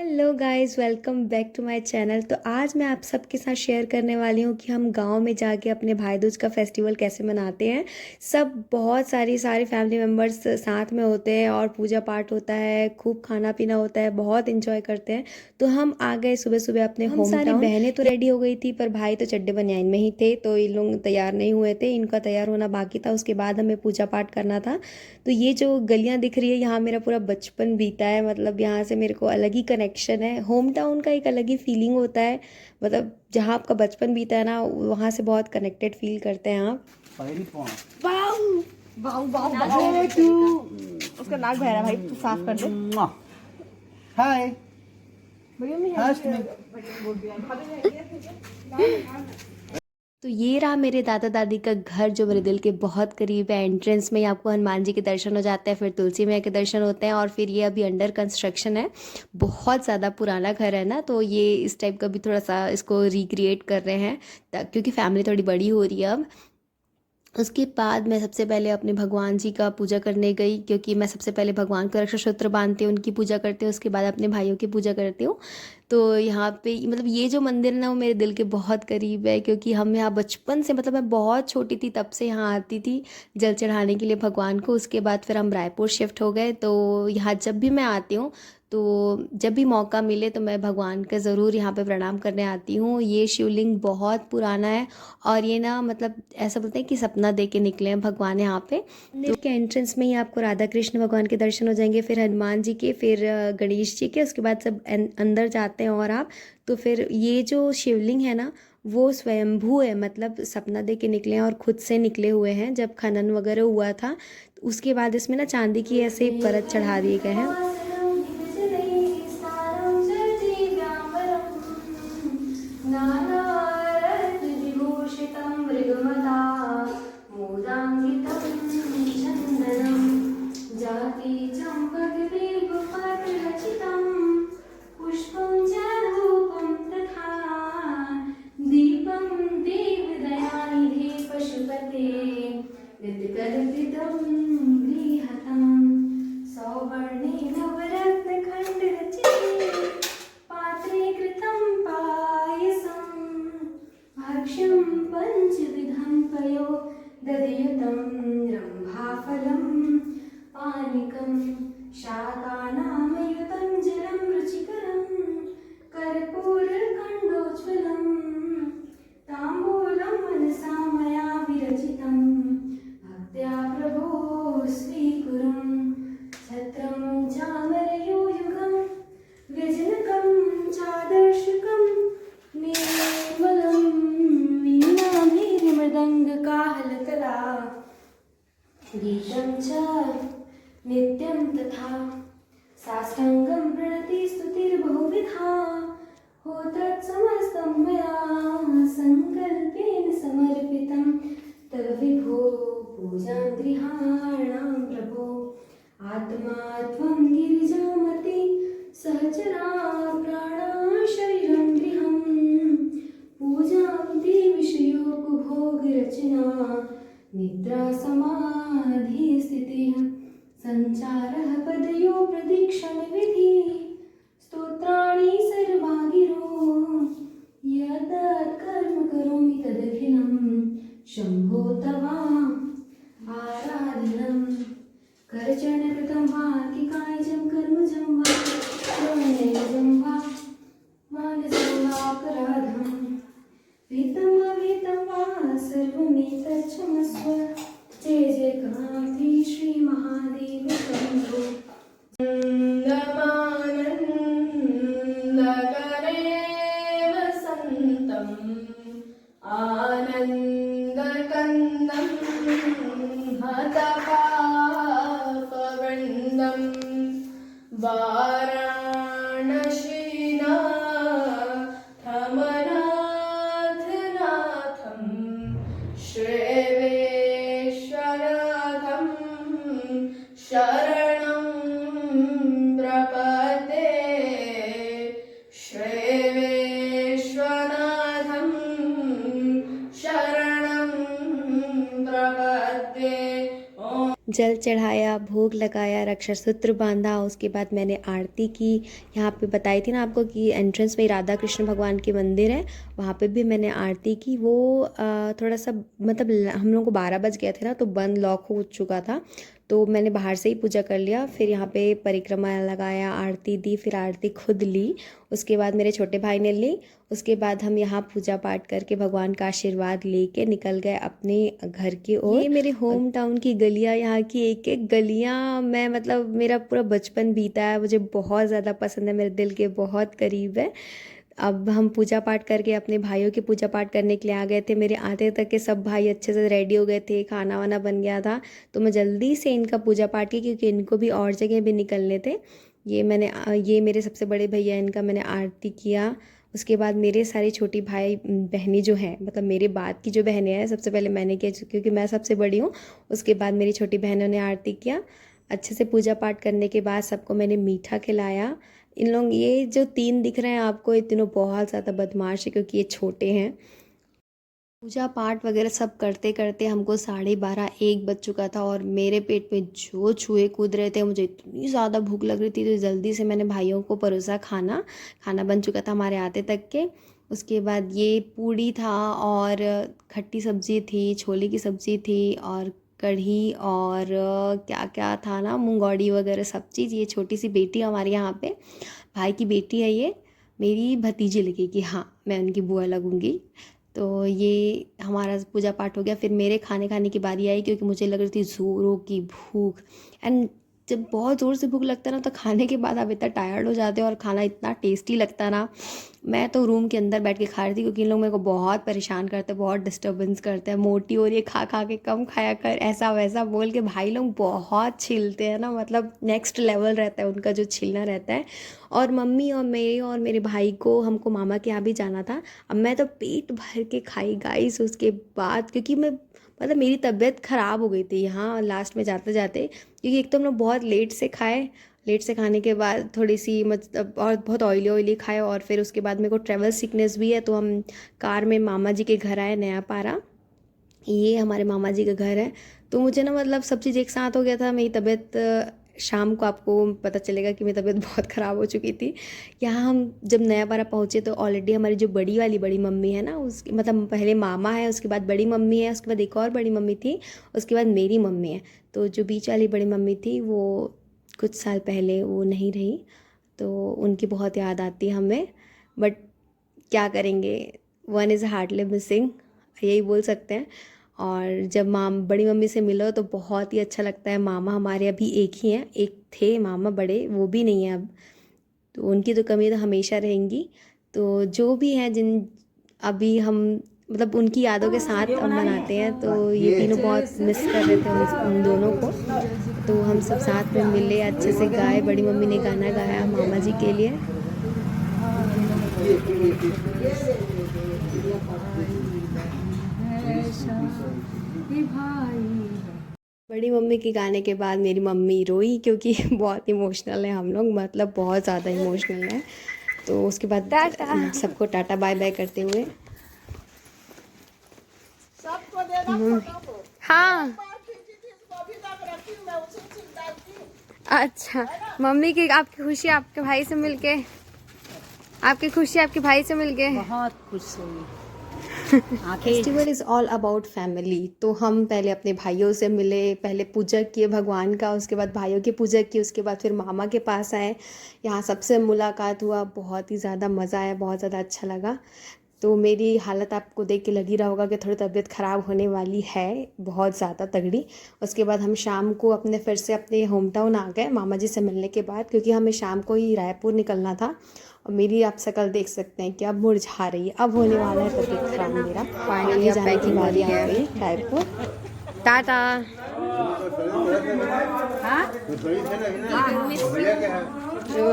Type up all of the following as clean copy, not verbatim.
Hello guys, welcome back to my channel. तो आज मैं आप सबके साथ शेयर करने वाली हूँ कि हम गांव में जाके अपने भाई दूज का फेस्टिवल कैसे मनाते हैं। सब बहुत सारे फैमिली मेम्बर्स साथ में होते हैं और पूजा पाठ होता है, खूब खाना पीना होता है, बहुत इंजॉय करते हैं। तो हम आ गए सुबह सुबह अपने होम टाउन। सारी बहनें तो रेडी हो गई थी पर भाई तो चड्डे बनियान में ही थे, तो इन लोग तैयार नहीं हुए थे। इनका तैयार होना बाकी था, उसके बाद हमें पूजा पाठ करना था। तो ये जो गलियां दिख रही है, यहाँ मेरा पूरा बचपन बीता है। मतलब यहाँ से मेरे को अलग ही कनेक्शन है। होम टाउन का एक अलग ही फीलिंग होता है। मतलब जहाँ आपका बचपन बीता है ना, वहाँ से बहुत कनेक्टेड फील करते हैं आप। वाऊ वाऊ वाऊ वाऊ तू उसका नाक बह रहा भाई, तू साफ कर दे। हाय तो ये रहा मेरे दादा दादी का घर जो मेरे दिल के बहुत करीब है। एंट्रेंस में ही आपको हनुमान जी के दर्शन हो जाते हैं, फिर तुलसी मैया के दर्शन होते हैं, और फिर ये अभी अंडर कंस्ट्रक्शन है। बहुत ज़्यादा पुराना घर है ना, तो ये इस टाइप का भी थोड़ा सा इसको रिक्रिएट कर रहे हैं क्योंकि फैमिली थोड़ी बड़ी हो रही है अब। उसके बाद मैं सबसे पहले अपने भगवान जी का पूजा करने गई, क्योंकि मैं सबसे पहले भगवान को रक्षा सूत्र बांधती हूँ, उनकी पूजा करती हूँ, उसके बाद अपने भाइयों की पूजा करती हूँ। तो यहाँ पे मतलब ये जो मंदिर है ना, वो मेरे दिल के बहुत करीब है, क्योंकि हम यहाँ बचपन से, मतलब मैं बहुत छोटी थी तब से यहाँ आती थी जल चढ़ाने के लिए भगवान को। उसके बाद फिर हम रायपुर शिफ्ट हो गए, तो यहाँ जब भी मैं आती हूँ, तो जब भी मौका मिले तो मैं भगवान का ज़रूर यहाँ पे प्रणाम करने आती हूँ। ये शिवलिंग बहुत पुराना है, और ये ना मतलब ऐसा बोलते हैं कि सपना दे के निकले हैं भगवान यहाँ पे। मंदिर के एंट्रेंस में ही आपको राधा कृष्ण भगवान के दर्शन हो जाएंगे, फिर हनुमान जी के, फिर गणेश जी के। उसके बाद सब अंदर जाते हैं और आप, तो फिर ये जो शिवलिंग है ना, वो स्वयंभू है। मतलब सपना दे के निकले हैं और खुद से निकले हुए हैं। जब खनन वगैरह हुआ था, उसके बाद इसमें ना चांदी की ऐसे परत चढ़ा दिए गए हैं। दधियुतं रम्भाफलं पानिकं शाकानामयुतं जलं रुचिकरं कर्पूरकण्डोज्ज्वलं ताम्बूलं मनसा मया विरचितं भक्त्या प्रभो स्वीकुरुं छत्रं चामरयोयुगं व्यजनकं चादर्शकं निर्मलं वीणाभीर्मृदङ्गकाहलकला गीतं च नित्यं तथा साष्टाङ्गं प्रणति स्तुतिर्बहुविधा हो तत्समस्तं मया सङ्कल्पेन समर्पितं तव विभो पूजां गृहाणां प्रभो आत्मा त्वं गिरिजामति सहचरा प्राणा शरीरं गृहं पूजां ते विषयोपभोगरचना निद्रा समाधि स्थितिः संचारः पदयो प्रदीक्षणविधि स्तोत्राणि सर्वा गिरो यत् कर्म करोमि तदखिलं शम्भो तवा आराधनं करचरणकृतं वा किकायजं कर्मजं वा स्वनैजं वा मानसं वापराधं विहितं वा सर्वमेतच्छमस्व जय जय कान्ति श्री महादेव शम्भो नमानन्दकरेव सन्तम् आनन्दकन्दं हतपापवृन्दं वाराणसीनाथमनाथनाथं श्रेवेश्वरथं शरणं जल चढ़ाया, भोग लगाया, रक्षा सूत्र बांधा। उसके बाद मैंने आरती की। यहाँ पे बताई थी ना आपको कि एंट्रेंस में राधा कृष्ण भगवान के मंदिर है, वहाँ पे भी मैंने आरती की। वो थोड़ा सा मतलब हम लोगों को 12 बज गए थे ना, तो बंद लॉक हो चुका था, तो मैंने बाहर से ही पूजा कर लिया। फिर यहाँ पे परिक्रमा लगाया, आरती दी, फिर आरती खुद ली, उसके बाद मेरे छोटे भाई ने ली। उसके बाद हम यहाँ पूजा पाठ करके भगवान का आशीर्वाद लेके निकल गए अपने घर की ओर। ये मेरे होम टाउन की गलियाँ, यहाँ की एक एक गलियाँ मैं मतलब मेरा पूरा बचपन बीता है, मुझे बहुत ज़्यादा पसंद है, मेरे दिल के बहुत करीब है। अब हम पूजा पाठ करके अपने भाइयों की पूजा पाठ करने के लिए आ गए थे। मेरे आते तक के सब भाई अच्छे से रेडी हो गए थे, खाना वाना बन गया था, तो मैं जल्दी से इनका पूजा पाठ की क्योंकि इनको भी और जगह भी निकलने थे। ये मेरे सबसे बड़े भैया, इनका मैंने आरती किया। उसके बाद मेरे सारे छोटी भाई बहनें जो हैं, मतलब मेरे बाद की जो बहनें हैं, सबसे पहले मैंने किया क्योंकि मैं सबसे बड़ी हूँ। उसके बाद मेरी छोटी बहनों ने आरती किया। अच्छे से पूजा पाठ करने के बाद सबको मैंने मीठा खिलाया। इन लोग ये जो 3 दिख रहे हैं आपको, ये तीनों बहुत ज़्यादा बदमाश है क्योंकि ये छोटे हैं। पूजा पाठ वगैरह सब करते करते हमको 12:30-1 बज चुका था और मेरे पेट में जो चूहे कूद रहे थे, मुझे इतनी ज़्यादा भूख लग रही थी, तो जल्दी से मैंने भाइयों को परोसा खाना। खाना बन चुका था हमारे आते तक के। उसके बाद ये पूड़ी था और खट्टी सब्ज़ी थी, छोले की सब्ज़ी थी और कढ़ी और क्या क्या था ना, मूंगौड़ी वगैरह सब चीज़। ये छोटी सी बेटी हमारे यहाँ पे, भाई की बेटी है, ये मेरी भतीजी लगेगी, हाँ मैं उनकी बुआ लगूंगी। तो ये हमारा पूजा पाठ हो गया। फिर मेरे खाने खाने की बारी आई क्योंकि मुझे लग रही थी ज़ोरों की भूख। एंड जब बहुत ज़ोर से भूख लगता है ना, तो खाने के बाद आप इतना टायर्ड हो जाते हो और खाना इतना टेस्टी लगता ना। मैं तो रूम के अंदर बैठ के खा रही थी क्योंकि इन लोग मेरे को बहुत परेशान करते हैं, बहुत डिस्टर्बेंस करते हैं, मोटी हो रही है खा खा के, कम खाया कर, ऐसा वैसा बोल के। भाई लोग बहुत छिलते हैं ना, मतलब नेक्स्ट लेवल रहता है उनका जो छिलना रहता है। और मम्मी और मेरे भाई को, हमको मामा के यहाँ भी जाना था। अब मैं तो पेट भर के खाई गाइस। उसके बाद क्योंकि मैं मतलब मेरी तबीयत ख़राब हो गई थी यहाँ लास्ट में जाते जाते, क्योंकि एक तो हम लोग बहुत लेट से खाए, लेट से खाने के बाद थोड़ी सी मतलब और बहुत ऑयली ऑयली खाए, और फिर उसके बाद मेरे को ट्रैवल सिकनेस भी है, तो हम कार में मामा जी के घर आए, नया पारा, ये हमारे मामा जी का घर है। तो मुझे ना मतलब सब चीज़ एक साथ हो गया था। मेरी तबीयत शाम को आपको पता चलेगा कि मेरी तबीयत बहुत ख़राब हो चुकी थी। यहाँ हम जब नया पारा पहुँचे तो ऑलरेडी हमारी जो बड़ी मम्मी है ना, उसकी मतलब पहले मामा है, उसके बाद बड़ी मम्मी है, उसके बाद एक और बड़ी मम्मी थी, उसके बाद मेरी मम्मी है। तो जो बीच वाली बड़ी मम्मी थी वो कुछ साल पहले वो नहीं रही, तो उनकी बहुत याद आती है हमें। बट क्या करेंगे, वन इज़ हार्डली मिसिंग, यही बोल सकते हैं। और जब बड़ी मम्मी से मिलो तो बहुत ही अच्छा लगता है। मामा हमारे अभी एक ही हैं, एक थे मामा बड़े, वो भी नहीं है अब, तो उनकी तो कमी तो हमेशा रहेंगी। तो जो भी हैं, जिन अभी हम मतलब उनकी यादों के साथ हम मनाते हैं, तो ये तीनों बहुत मिस कर रहे थे उन दोनों को। तो हम सब साथ में मिले, अच्छे से गाए, बड़ी मम्मी ने गाना गाया मामा जी के लिए। बड़ी मम्मी के गाने के बाद मेरी मम्मी रोई क्योंकि बहुत इमोशनल है हम लोग, मतलब बहुत ज़्यादा इमोशनल है। तो उसके बाद सबको टाटा बाय बाय करते हुए, हाँ अच्छा, मम्मी की आपकी खुशी आपके भाई से मिलके, आपकी खुशी आपके भाई से मिलके बहुत खुश हुई। Festival is all about family. तो हम पहले अपने भाइयों से मिले, पहले पूजा किए भगवान का, उसके बाद भाइयों की पूजा की, उसके बाद फिर मामा के पास आए, यहाँ सबसे मुलाकात हुआ, बहुत ही ज़्यादा मज़ा आया, बहुत ज़्यादा अच्छा लगा। तो मेरी हालत आपको देख के लग ही रहा होगा कि थोड़ी तबीयत ख़राब होने वाली है, बहुत ज़्यादा तगड़ी। उसके बाद हम शाम को फिर से अपने होम टाउन आ गए मामा जी से मिलने के बाद, क्योंकि हमें शाम को ही रायपुर निकलना था। और मेरी आप शक्ल देख सकते हैं कि अब मुरझा रही है, अब होने वाला है तबीयत खराब मेरा। फाइनली जाने की बारी आ गई Raipur. Tata.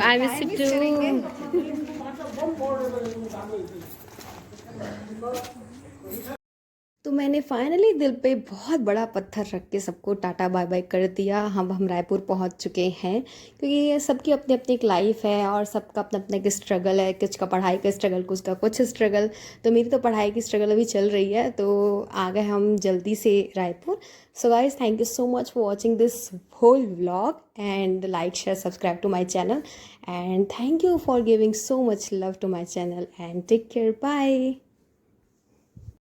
I miss you too. तो मैंने फाइनली दिल पे बहुत बड़ा पत्थर रख के सबको टाटा बाय बाय कर दिया। हम रायपुर पहुंच चुके हैं, क्योंकि ये सबकी अपनी अपनी एक लाइफ है और सबका अपना अपना एक स्ट्रगल है। कुछ का पढ़ाई का स्ट्रगल, कुछ का कुछ स्ट्रगल। तो मेरी तो पढ़ाई की स्ट्रगल अभी चल रही है, तो आ गए हम जल्दी से Raipur. So guys, thank you so much for watching this whole vlog, and like, share, subscribe to my channel, and thank you for giving so much love to my channel, and take care. Bye.